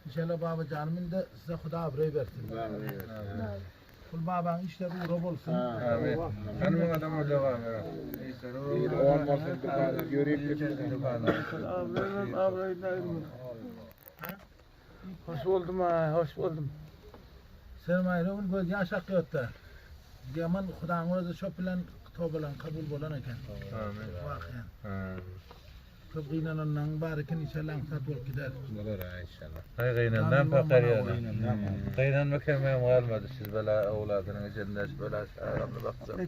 İnşallah baba canımın da size Huda abrey versin. Kul babanın işleri uğrab olsun. Amin. Hanımın adam orada var. Olmasın dükkanı göreyim dükkanı. Hoş buldum ha, hoş buldum. Sermayla ul göz yaş akıyordu. Yaman Huda'n özü şop bilen tobalan kabul bolan eken. Amin. Vakiyen. Köp gıynanandan barikin inşallah ansat bolup gider. Olur ha inşallah. Hay gıynandan fakir yani. Gıynan mükemmel kalmadı siz böyle avladının cennet böyle sağlamlı bakacak.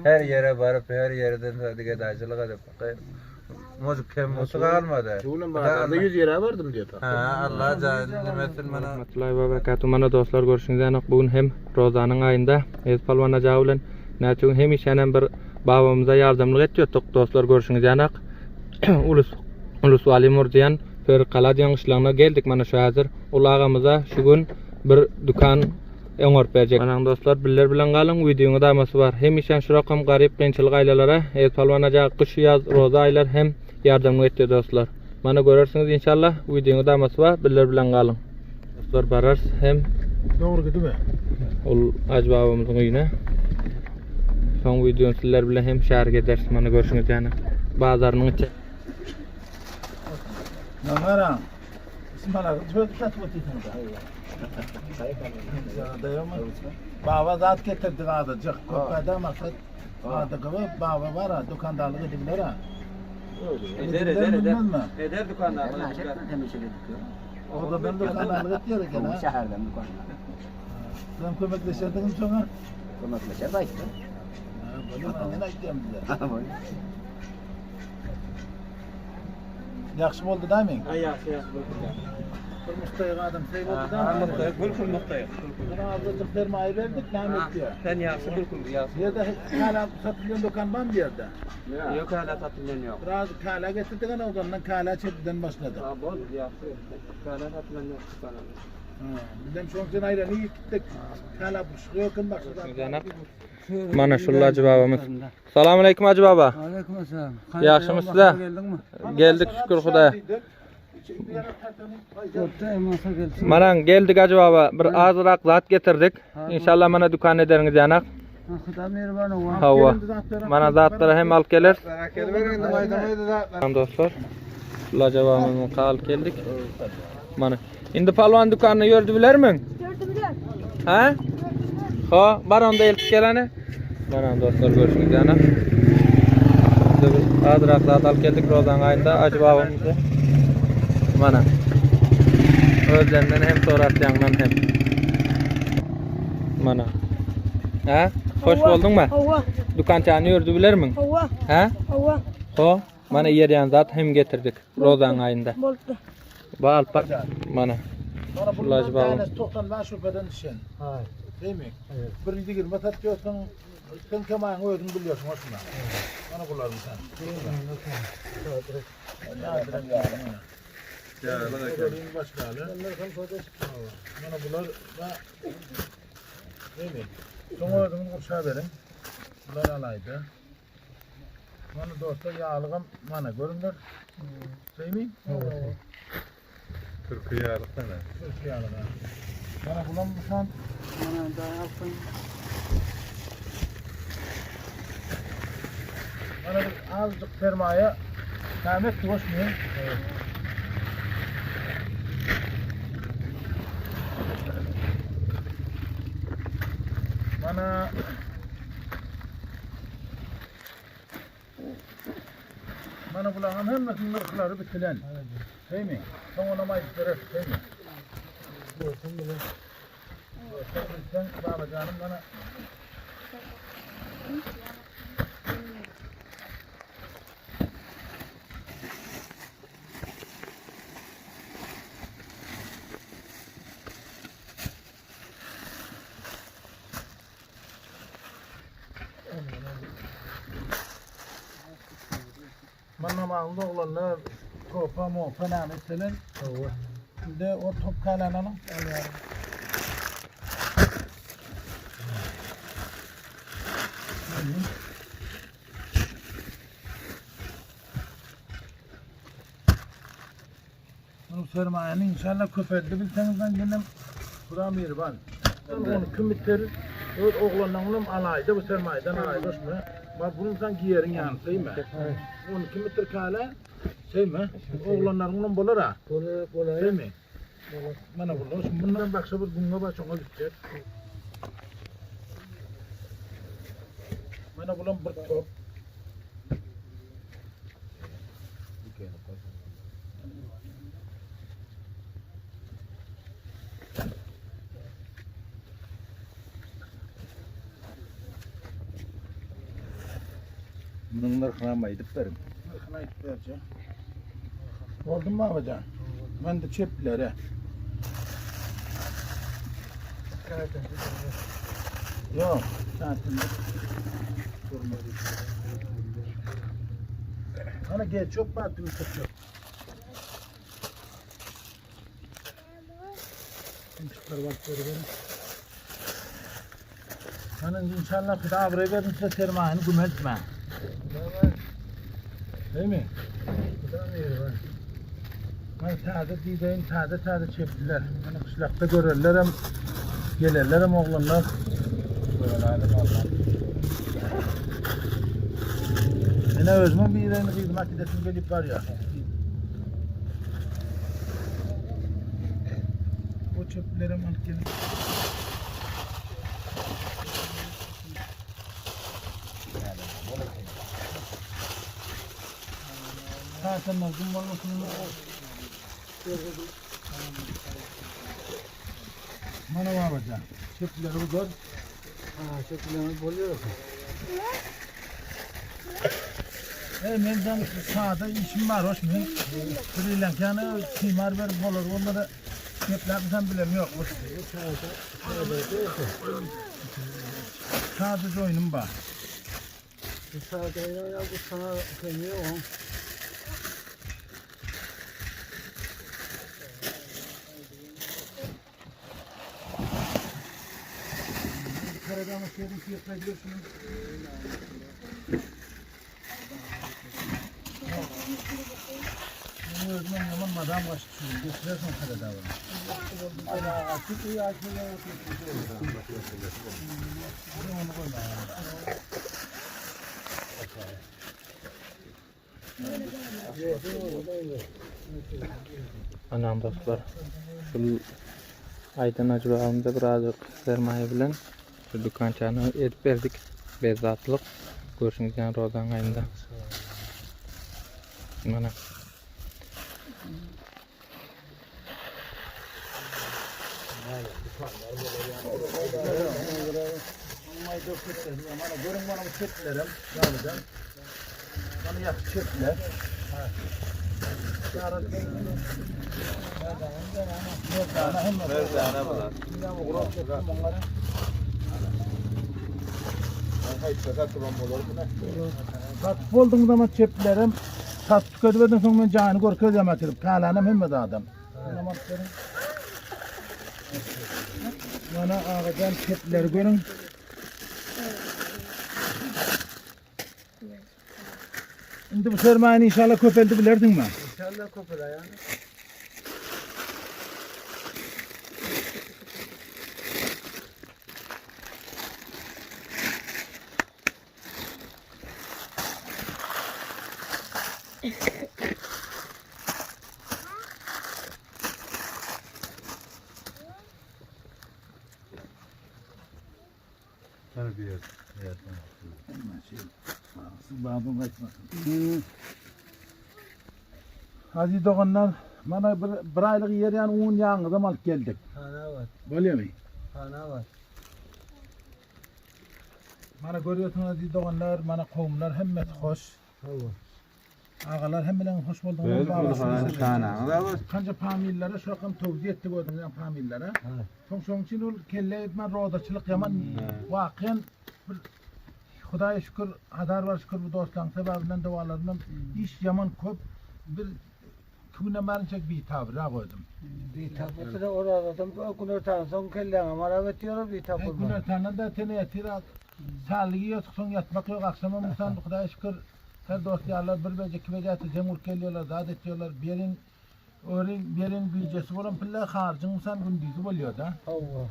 Her yere varıp her yerden de gedacılık edip mozuk kemmosu kalmadı. Tuğlum bana 100 lira verdim diyor ta. Ha Allah canımetin bana. Rahmetullahi ve berekatuhu. Mana dostlar görüşüňiz bugün hem Rozanyň aýynda Ez Palwan Aja bilen näçe hem işenen bir babamyza ýardamlyk etýärdik dostlar görüşüňiz ýanak. Ulus Wali Murdiýan Ferqala ýaňyşlaryna geldik mana şu häzir. Ul agamyza şu gün bir dukan öňörp berjek. Mana dostlar biller bilen galyň videoňa damasy bar. Hem işen şu rakam garyp gençlik aýlalara Ez Palwan Aja kış ýaz roza aýlar hem ýardamlyk etdi dostlar. Mana görersiňiz inşallah videoňa damasy bar. Biller bilen galyň. Dostlar barar hem Doğru gidi mi? ol Aj babamyzyň öýüne. Son videony sizler bilen hem şäherge edersiz. Mana görüşüňiz ýanak. Bazarynyň içi. Namaran. İsmail çok tatlı otuydun da. Baba zat getirdi gadı. Cık köpede maksat. Gadı gibi baba var ha. Dukandarlık edimler ha. Eder Eder dukanlarını. O da ben dukandarlık ediyor eken ha. Şehirden dukanlar. Sen kömekleşirdin sonra. Kömekleşer de işte. Bunu annene gideceğim bize. Yaxşı oldu da mı? Ay yaxşı. Bir mustayık adam seyir oldu da mı? Gülkün muhtayıq. Buna azıcık sermaye verdik, nam ettiyor. Sen yaxşı gülkün yaxşı. Yerde kala satılyan dokan var mı bir yerde? Yok hala satılan yok. Biraz kala getirdik ama o zaman kala çetiden başladı. Ha bol yaxşı. Hala satılan yok dukanlar. Bizim şu an sen ayran iyi gittik. Kala buşuyor kim başladı. Ýanak. Mana şulla Hacı babamız. Salamu aleykum Hacı baba. Aleykümselam. Ýaşymysızlar? Geldik şükür Hudaýa. Mana geldik Hacı baba. Bir azrak zat getirdik. İnşallah mana dukan ederiňiz ýanak. Huda merwan owa. Hawa. Mana zatları hem alıp geler. Kelberin de maydamaydı da. Tamam dostlar. Şulla Hacı babamyzyň kal geldik. Mana. Indi palwan dukanyny ýördi bilermiň? Gördüm. Ha? Ha, bar onda eltip gelene. Mana dostlar görüşüňiz ýanak. Azrak zat alıp geldik Rozan aýynda Hacı babamyzy. Mana. Özlerinden hem soratýandan hem. Mana. Ha? Hoş buldun mu? Hava. Dukançany ýördi bilermiň? Hava. Ha? Hava. Ho, mana ýerden zat hem getirdik Rozan aýynda. Boldu. Bal bak. Mana. Sonra Şullacı bundan babam. tanesi 90 var şüpheden düşen. Hayır. Değil mi? Evet. Birinci girme satıyorsun. Sen kemayın ödün biliyorsun aslında. Bana kullanın sen. Başka hali. Bana bunlar da değil mi? Son ödünü kurşağı verin. Bunlar alaydı. Bana dostlar yağlığım bana görünür. Değil mi? Evet. Türkiye yarıksana. Türk yağlığı. Bana bulanmışsan Mana da yapın. bana bir azıcık sermaye kâmet hoşmuyor. Evet. Bana bulanın hemmesinin ırkları bitilen. Değil mi? Son ona mayıkları, değil mi? Sen bile. Sen baba canım bana. Bana mağlup olanlar topa mopa nametseler. Bir de o top kalananın. sermayeni inşallah köpeldi bilseniz gene Kur'an mehriban. Onu kim bitirir? Öz oğlanlarım alaydı bu sermayeden alaydı şunu. Bak bunun sen giyerin yani değil mi? Onu kim bitir kala? Şey mi? Oğlanlarımın bolar ha. Bolar. Değil mi? Mana burada. Şimdi bundan baksa bir bunga başına gidecek. Mana bulan bir top. Bunun narxına aydıp verin. Bakın ayıp vereceğim. Oldu mu abacan? Ben de çöplere. Yok. Saatinde. Hani gel çok battım çok. Kuşlar var böyle. Hani inşallah kıda buraya verin size sermayeni gümeltme. Değil mi? Kıda mı var? Ben taze diyeyim, taze çeptiler. Hani kışlakta görürler hem gelirler hem oğlanlar. Böyle adım Allah. Yine özümün bir yerini kıydım, akidetim gelip var ya. O çöpleri alıp gelip. Zaten nazım olmasın. Bana var hocam. Çöpleri bu gör. Çöplerimi buluyor. Menden sağda işim var hoş mu? Srilanka'nı timar ver bolur onları çöplerden bilemiyor. Sadece oyunum var. Sadece ya bu sana kemiyor o. Karadağ'ın şeyini fiyatına gidiyorsunuz. Bunu özmen yaman madam kaçtı şimdi. Geçirersin Karadağ'ı. Açık iyi açık iyi onu koyma yani. Anam dostlar. Şu Aydın acıbağımda birazcık sermaye bilen şu dükkançanı edip verdik. Bezatlık. Görüşünüz yani Rozan ayında. Mana. Bana görün bana bu çöplerim. Yavrudan. Bana yak çöpler. Merdane bular. Satıp oldum zaman çöplerim. Satıp tüketiverden sonra ben canı korkuyor demetirip. Kalanım hem de adam. Bana ağadan çöpleri görün. Şimdi bu sermayeni inşallah köpeldi bilerdin mi? İnşallah kopar yani. Terbiyet. Babam kaçmasın. Hadi doğanlar, bana bir aylık yer yani 10 yağınıza mal geldik. Hana var. Biliyor musun? Hana var. Bana görüyorsunuz hadi doğanlar, bana kovumlar hemmet hoş. Tamam. Ağalar hem bilen hoş buldum. Böyle bir tane da var. Kanca pamillere şu an tavsiye etti gördüm yani pamillere. Son için ol kelle etmen rodaçılık yaman vakiyen bir Xudaya şükür hadar var şükür bu dostların sebebinden dualarından iş yaman köp bir küne merinçek bir tabir koydum. Bir tapıtı da oradan günür tanısan kellen amara betiyor bir tapır. Günler tanrı da tene yetirak sağlığı yok son yatmak yok akşama musan Xudaya şükür her dostlarlar bir becek iki becek cemur geliyorlar davet ediyorlar birin Örin berin büyücesi olan pille harcın sen gündüzü oluyor da. Allah.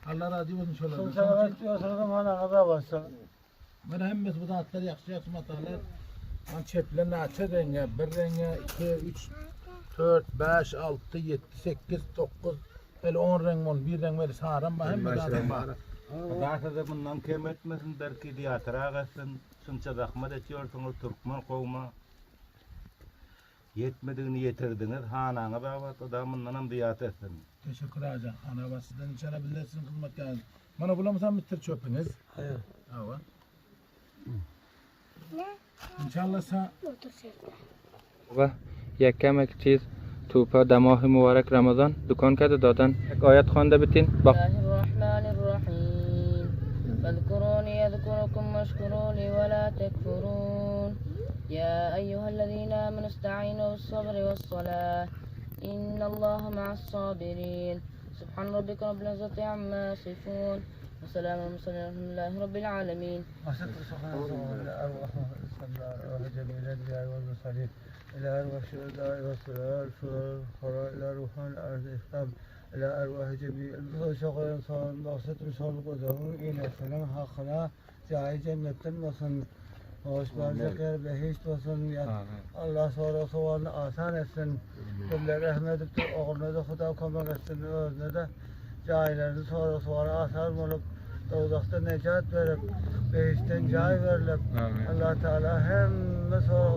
Allah razı olsun şöyle. Son sefer diyorsanız bana kadar başla. Bana hemimiz bu dağıtları yakşı matalar. An çeplerini açı renge, bir renge, 2, 3, 4, 5, 6, 7, 8, 9, böyle 10 renk ol, bir renk böyle sağıran var, hem dağıtım var. Dağıtı da bundan kem etmesin, belki diyatıra gelsin, sınça zahmet ediyorsunuz, Türkmen kovma. Yetmediğini yetirdiniz, hanana babat, adamından hem diyat etsin. Teşekkür ederim. Ana basıdan inşallah bilirsin hizmet geldi. Bana bulamazsan bitir çöpünüz. Hayır. Hava. İnşallah sağ. va yakkamak cheez tupa damohi muborak Ramazon do'kon kadi dodan oyatxonda bitin bak Bismillahirrahmanirrahim. Fadhkuruni yadhkurukum washkuruli wa la takfurun. Ya eyyuhallazina amanu ista'inu bis-sabri was-salah. Innallaha ma'as-sabirin. Subhan rabbika rabbil izzati amma yasifun. Ve selamun aleyhi elhamdülillahi rabbil alamin. أسأل سبحانه وتعالى أرواح الأرواح جميع الأنبياء والمرسلين إلى أرواح الشهداء والصلاة والخراء إلى روحان الأرض الإسلام إلى أرواح جميع شغل إنسان مقصد رسول قدوم إلى سلام حقنا جاي جنة وصن وأشبار ذكر بهشت وصن الله صورة صورنا آسان etsin كل رحمة دكتور أغنى خدا كما قصن أغنى جايلerde sonra asar olup Dozakta necat verip behişten cay verilip Allah Teala hem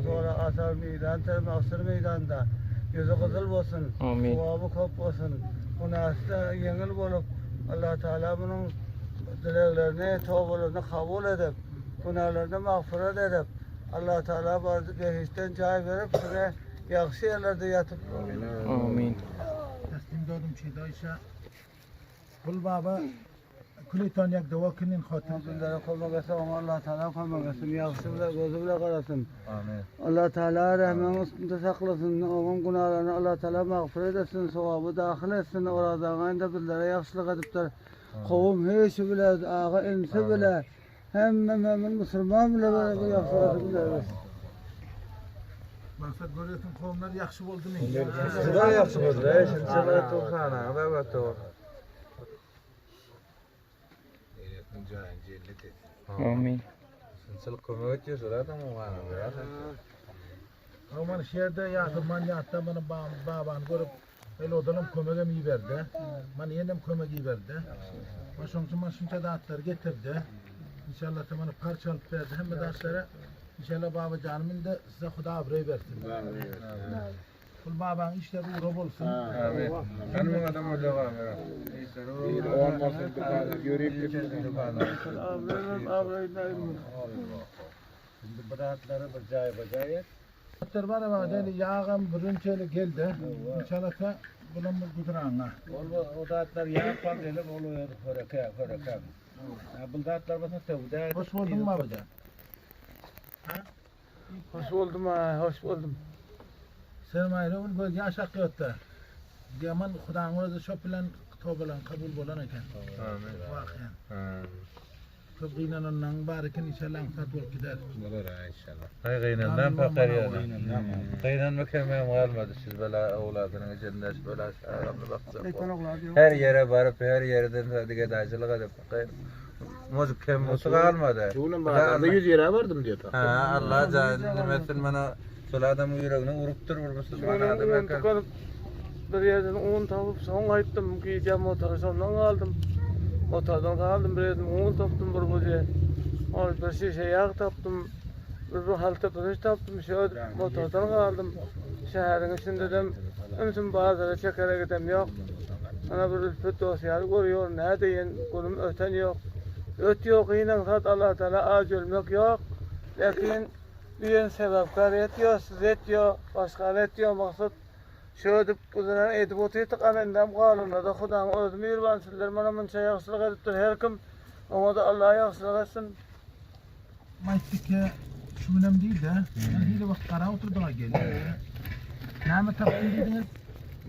sonra asar meydan maksır meydanda yüzü kızıl olsun, Amin. sevabı kop olsun, münasıda yengil olup Allah Teala bunun dileklerini, tövbelerini kabul edip günahlarını mağfiret edip Allah Teala bazı behişten cay verip size yakşı yerlerde yatıp amin Teslim doğdum şeyda işe. Kul baba Kulüton yak duvakinin hatır. Bizlere kolmagasın ama Allah Teala kolmagasın, yaksın ve gözü bile karasın. Amin. Allah Teala rahmet üstünde saklasın, onun günahlarını Allah Teala mağfiret etsin, sevabı dahil etsin, oradan da bizlere yaxşılık edip de kovum heşi bile, ağa insi bile, hem Müslüman bile böyle bir yaxşılık edip Maksat görüyorsun kovumlar yakşı oldu mu? Sıra yaxşı oldu, şimdi sıra tuğsana, babat o. amin Sınçıl kömök ediyorsun, adam o bana biraz. Aman şehirde yakırman yatta bana babanı görüp öyle odanım kömeğe mi verdi? Bana yeniden kömeği verdi. Başoncu maşınca dağıtları getirdi. İnşallah da bana parça alıp verdi. Hem de dersleri inşallah baba canımın da size Huda abrayı versin. Kul babanın işleri uğrab olsun. Amin. Hanım adam öyle var mı? Olmasın dükkanı, yürüyüp gitmesin dükkanı. Şimdi bırakları bir cay bacayet. Hatta var ama dedi yağım bürünçeli geldi. İnşallah da bunun güdürağına. O dağıtlar yapar diyelim oluyor hörekam. Bu dağıtlar basın sevde. Hoş buldun mu abaca? Hoş buldum ha, hoş buldum. Sermayla ul gölge aşağı yotta. Diyaman Huda'n özü şop bilen to'bilan kabul bolan ekan. Amin. Vaqian. Köp qiynanan barikin inşallah ansat bolup gider. Olur ha inşallah. Hay qiynanan pakar yana. Qiynanma kemem qalmadı siz böyle avladının cennet böyle aramda baksak. Her yere barıp her yerden sadige dacılık edip Mozuk kem olsa kalmadı. Şunun bağda 100 lira verdim diyor. Ha Allah nimetin bana şol adamın yüreğine vurup dur vurmasın bana adam ekar. Bir yerden un tapıp son ayttım giyeceğim motoru sondan aldım. Motordan aldım bir yerden un taptım bir boca. Bir şişe yağ taptım. Bir halta pirinç taptım. Şöyle motordan aldım. Şehrin içinde de ömsün bazıları çekere gidem yok. Ana bir ülfet dosyarı görüyor. Ne deyin kulum öten yok. Öt yok yine zat Allah Teala ağaç ölmek yok. Lakin diyen sebepkar etiyor, siz etiyor, başka etiyor maksat. Şöyle uzun edip oturttuk amendem kanunla da Huda'n özü mihriban sizler bana mınça yaxşılık edipdir her kim. Ona da Allah'a yaxşılık etsin. Mayttık ki şu önemli değil de. Yani hile vakit kara oturduğuna geldi. Nâme taptın dediniz?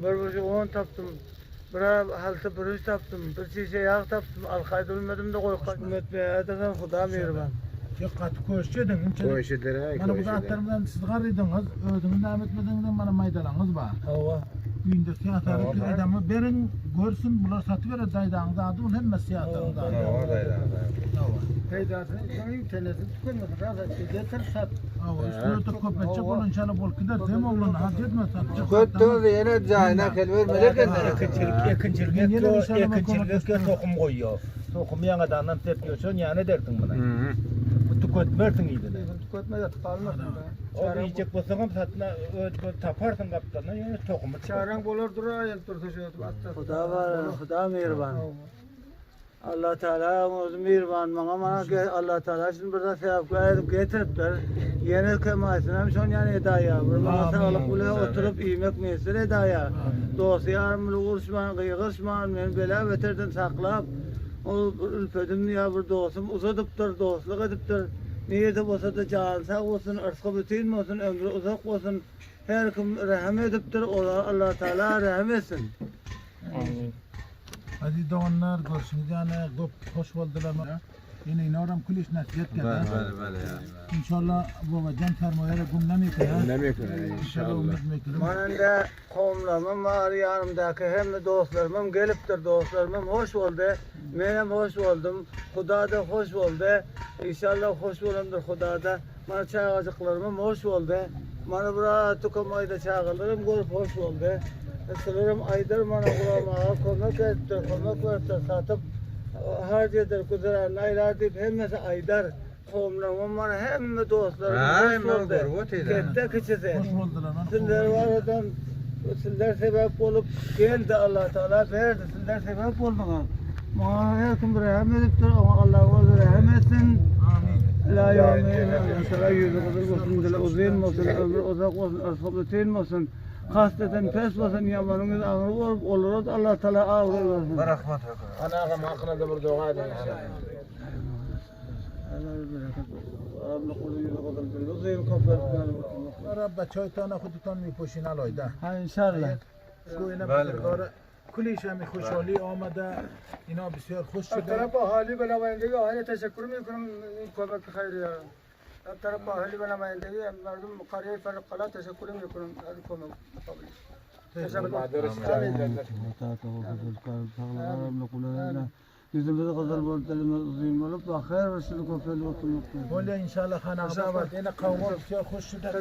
Bir un taptım. Bir halta bürüş taptım. Bir şişe yağ taptım. Alkaydı bilmedim de koyup hükümet be edersen Huda mihriban. Yok katı koşuydun. Koşudur ha. Bana bu zatlarımdan siz garıydınız. Ödünü devam etmediğinden bana maydalanız var. Hava. Gündüz siyatarı adamı berin görsün bunlar satıverir daydağın zadı ol hem siyatarın zadı. Peydarsın, sen internetin tükenmesin. Razak getir sat. Üstüne de köpekçe olunca bol gider değil mi oğlum? Harc etmezsen. Kötü yine cahine kelver melek Ekinçilik tokum koyuyor. Tokum yanıdan tepiyorsun yani dertin buna. Tüketmersin iyidine. Tüketme yatıp kalmasın. O yiyecek bolsaňam satna taparsın kaptandan yani tokumu Çaren bolur dura ayel tursa şöyle battı. Huda var, Huda mehriban. Allah Teala özü mehriban mana Allah Teala şimdi burada sevap getiripler. Yeni kemasın hem son yani edaya. Burada sağlık bule oturup yemek mesele edaya. Dost yarımlı uğraşman, kıygırşman, men bela beterden saklap. O ülfedim ya bir dostum uzadıptır, dostluk ediptir. Niyeti bolsa da can sağ olsun, ırzkı bütün olsun, ömrü uzak olsun. Her kim rahmet ediptir, Allah Teala rahmet etsin. Hadi doğanlar görsünüz yani hoş oldular. Yine inoram kuliş nasiyet kadar. İnşallah babacan sermayeli günden yıkıyor. İnşallah. Mananda komlamım var yanımdaki hem dostlarım geliptir dostlarım hoş oldu. Benim hoş oldum. Huda da hoş oldu. İnşallah hoş olumdur Huda da. Bana çağıracaklarım hoş oldu. Bana buraya tukamayda çağırlarım görüp hoş oldu. Sılırım aydır bana kulağıma konak ettir, konak vertir, satıp harcadır, kuduran aylar deyip hemmesi aydar. Komlamım bana hem dostlarım hoş oldu. Kette kıçısı. Hoş oldular. Sizler var adam, sizler sebep olup geldi Allah Teala verdi. Sizler sebep oldunuz. Bana her kim rahmet ediptir ama Allah onu rahmet etsin. La yevme sıra yüzü kadar olsun, dile uzun olsun, ömrü uzak olsun, ırzkı bütün olsun. Kasteden pes olsun, yamanınız ağır olur, Allah Teala ağır olsun. Rahmat Anağım hakkında da bir dua edin inşallah. Rabbi kulu yüzü kadar uzun kaplar. Rabba çaytana kudutan mi poşin aloyda. Ha inşallah. Goyuna bakır. Kuliş hemi hoşoli amada ina bisyor hoş şuda. Taraf ahali belamayındaki ahali teşekkür mü yıkırım köpek hayır ya. Taraf ahali belamayındaki merdum kariyer fark kala teşekkür mü yıkırım köpek kabul. Yüzümüzde kadar boltelimiz uzun olup da hayır versini köpeği olsun. Böyle inşallah hana var. Yine kavga bisyor hoş şuda.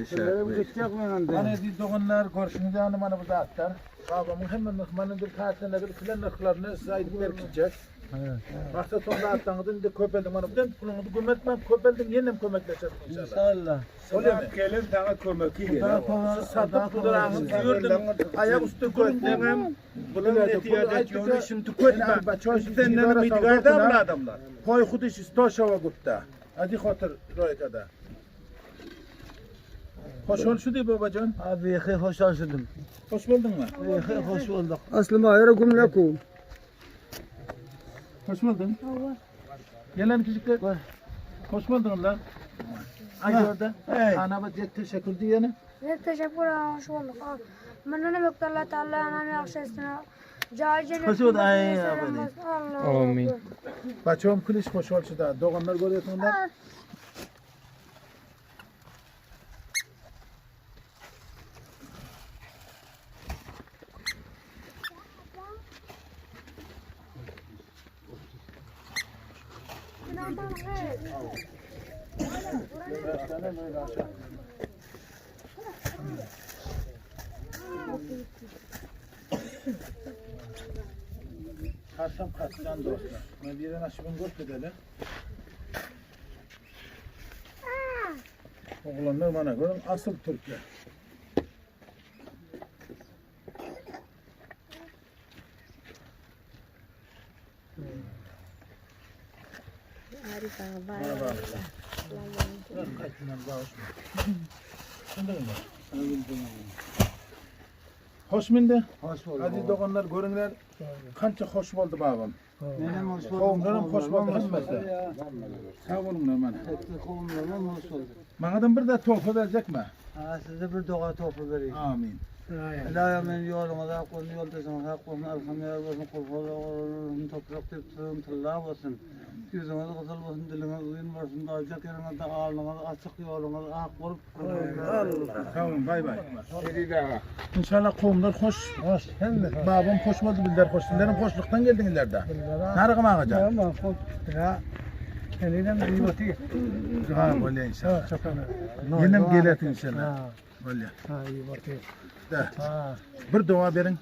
Sizlerim gidecek mi önde? Bana di doğanlar görüşünüzde hanım bana burada atlar. Babamın hemen mıhmanın bir kartına bir filan nıklarını saydık verkecek. Baksa sonra atlanırdın de köpeldim bana. Ben kulunu gömetmem köpeldim yenem kömekleşelim inşallah. İnşallah. Öyle mi? Gelir sana kömeki gelir. Satıp kudurağını gördüm. Ayak üstü koydum. Bunun netiyadet yolu şimdi tüketme. Senden midgarda mı adamlar? Koy kudiş istoşava gupta. Hadi hatır roykada. Hoş olsun diye babacan. Abi hoş olsun. Hoş buldun mu? Hoş bulduk. Aslım ayırıkum lekum. Hoş buldun. Gelen küçükler. Hoş buldun lan. Ay orada. Ana bak teşekkür diyene. teşekkür ederim. Hoş bulduk. Ben ne bekler Allah Teala ananı yakşesine. Cahil Hoş bulduk. Ay Amin. Başım kuliş hoş olsun da. Doğanlar görüyorsunlar. Karsam kaçtan dostlar. Medine nasibin gök edelim. Oğlanlar bana görün asıl Türkler. Hoş mindi. Hoş bulduk. Hadi doğanlar görünler. Kança hoş oldu babam. Benim hoş bulduk. Kovumlarım hoş oldu hemmesi. Sağ olun bana. Kovumlarım hoş bulduk. Manadan bir de tuhfa verecek mi? Size bir dua topu vereyim. Amin. La men yoluna da koyun yoldaşın hak olsun arkamaya olsun kurban toprak tepsin tıllah olsun. Yüzüne de kızıl olsun dilime uyun varsın da acak yerine de ağlına açık yoluna ak olup. Tamam bay bay. Dedi de. İnşallah kovumlar hoş. Hoş hem de. Babam hoş oldu bildiler hoş. Sizlerin hoşluktan geldinizler de. Narıgım ağaca. Ama kop ya. Elinden bir yoti. Ha böyle inşallah. Çok önemli. Yenim gelet inşallah. Böyle. Ha iyi bakıyor. De. Ha. Bir dua verin.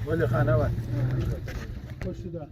Böyle kana var. Hoşu da.